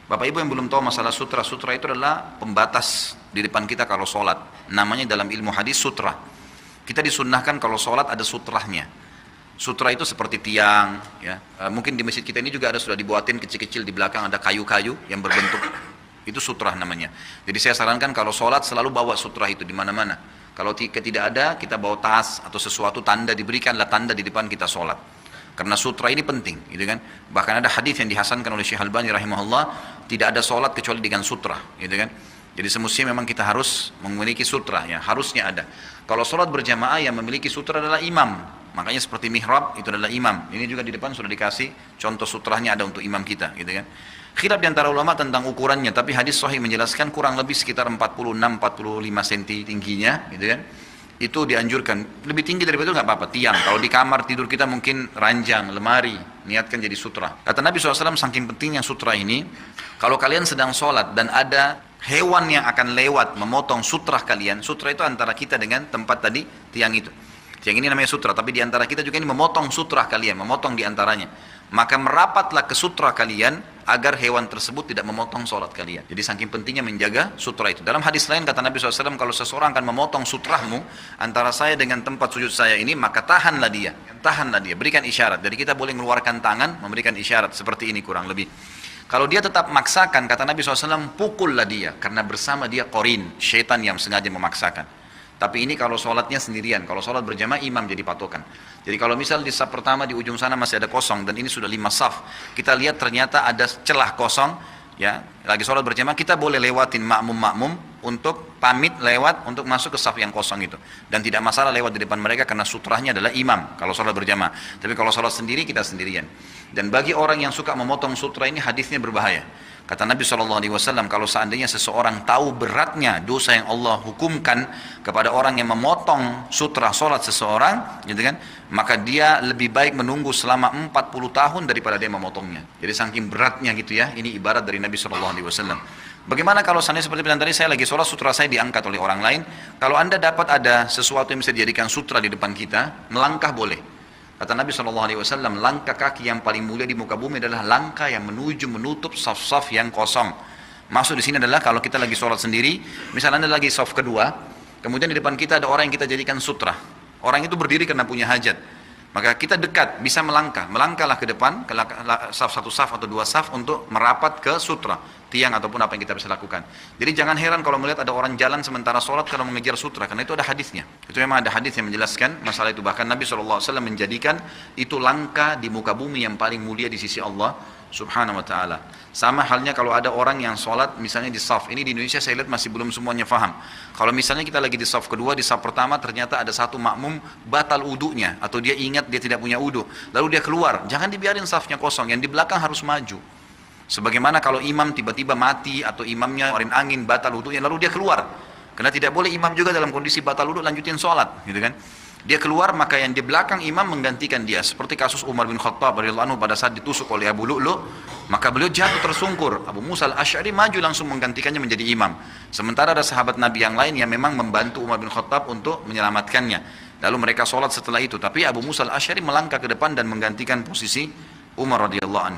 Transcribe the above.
Bapak Ibu yang belum tahu masalah sutra, sutra itu adalah pembatas di depan kita kalau sholat. Namanya dalam ilmu hadis sutra. Kita disunnahkan kalau sholat ada sutrahnya. Sutra itu seperti tiang, ya. Mungkin di masjid kita ini juga ada sudah dibuatin kecil-kecil di belakang ada kayu-kayu yang berbentuk. Itu sutra namanya. Jadi saya sarankan kalau sholat selalu bawa sutra itu di mana-mana. Kalau tidak ada, kita bawa tas atau sesuatu tanda, diberikanlah tanda di depan kita sholat. Karena sutra ini penting, gitu kan? Bahkan ada hadis yang dihasankan oleh Syekh Albani rahimahullah, tidak ada sholat kecuali dengan sutra, gitu kan? Jadi semestinya memang kita harus memiliki sutra, ya harusnya ada. Kalau sholat berjamaah yang memiliki sutra adalah imam, makanya seperti mihrab itu adalah imam. Ini juga di depan sudah dikasih contoh sutranya ada untuk imam kita, gitu kan? Khilaf di antara ulama tentang ukurannya, tapi hadis sahih menjelaskan kurang lebih sekitar 46-45 cm tingginya, gitu kan? Itu dianjurkan. Lebih tinggi daripada itu nggak apa-apa, tiang. Kalau di kamar tidur kita mungkin ranjang, lemari, niatkan jadi sutra. Kata Nabi SAW, saking pentingnya sutra ini, kalau kalian sedang sholat dan ada hewan yang akan lewat memotong sutra kalian, sutra itu antara kita dengan tempat tadi, tiang itu. Tiang ini namanya sutra, tapi di antara kita juga ini memotong sutra kalian, memotong di antaranya. Maka merapatlah ke sutra kalian agar hewan tersebut tidak memotong sholat kalian. Jadi saking pentingnya menjaga sutra itu. Dalam hadis lain kata Nabi SAW, kalau seseorang akan memotong sutrahmu antara saya dengan tempat sujud saya ini, maka tahanlah dia. Tahanlah dia, berikan isyarat. Jadi kita boleh mengeluarkan tangan, memberikan isyarat seperti ini kurang lebih. Kalau dia tetap maksakan, kata Nabi SAW, pukullah dia. Karena bersama dia qarin, syaitan yang sengaja memaksakan. Tapi ini kalau sholatnya sendirian, kalau sholat berjamaah imam jadi patokan. Jadi kalau misal di saf pertama di ujung sana masih ada kosong dan ini sudah 5 saf, kita lihat ternyata ada celah kosong, ya lagi sholat berjamaah, kita boleh lewatin makmum-makmum untuk pamit lewat untuk masuk ke saf yang kosong itu. Dan tidak masalah lewat di depan mereka karena sutrahnya adalah imam kalau sholat berjamaah. Tapi kalau sholat sendiri kita sendirian. Dan bagi orang yang suka memotong sutra ini hadisnya berbahaya. Kata Nabi SAW, kalau seandainya seseorang tahu beratnya dosa yang Allah hukumkan kepada orang yang memotong sutra sholat seseorang, gitu kan, maka dia lebih baik menunggu selama 40 tahun daripada dia memotongnya. Jadi saking beratnya gitu ya, ini ibarat dari Nabi SAW. Bagaimana kalau seandainya seperti bilang tadi, saya lagi sholat, sutra saya diangkat oleh orang lain. Kalau anda dapat ada sesuatu yang bisa dijadikan sutra di depan kita, melangkah boleh. Kata Nabi SAW, langkah kaki yang paling mulia di muka bumi adalah langkah yang menuju menutup saf-saf yang kosong. Maksud di sini adalah kalau kita lagi sholat sendiri, misalnya anda lagi saf kedua, kemudian di depan kita ada orang yang kita jadikan sutra. Orang itu berdiri karena punya hajat. Maka kita dekat, bisa melangkah. Melangkahlah ke depan, ke saf satu saf atau dua saf untuk merapat ke sutra, tiang ataupun apa yang kita bisa lakukan. Jadi jangan heran kalau melihat ada orang jalan sementara sholat kalau mengejar sutra, karena itu ada hadisnya. Itu memang ada hadis yang menjelaskan masalah itu. Bahkan Nabi SAW menjadikan itu langkah di muka bumi yang paling mulia di sisi Allah Subhanahu wa ta'ala. Sama halnya kalau ada orang yang sholat misalnya di saf. Ini di Indonesia saya lihat masih belum semuanya faham. Kalau misalnya kita lagi di saf kedua, di saf pertama ternyata ada satu makmum batal wudunya, atau dia ingat dia tidak punya wudu, lalu dia keluar. Jangan dibiarin safnya kosong, yang di belakang harus maju. Sebagaimana kalau imam tiba-tiba mati atau imamnya keluarin angin batal wudunya, lalu dia keluar. Karena tidak boleh imam juga dalam kondisi batal wudu lanjutin sholat, gitu kan? Dia keluar, maka yang di belakang imam menggantikan dia. Seperti kasus Umar bin Khattab radhiyallahu anhu pada saat ditusuk oleh Abu Lu'lu', maka beliau jatuh tersungkur. Abu Musa al-Asy'ari maju langsung menggantikannya menjadi imam. Sementara ada sahabat Nabi yang lain yang memang membantu Umar bin Khattab untuk menyelamatkannya. Lalu mereka sholat setelah itu. Tapi Abu Musa al-Asy'ari melangkah ke depan dan menggantikan posisi Umar radhiyallahu anhu.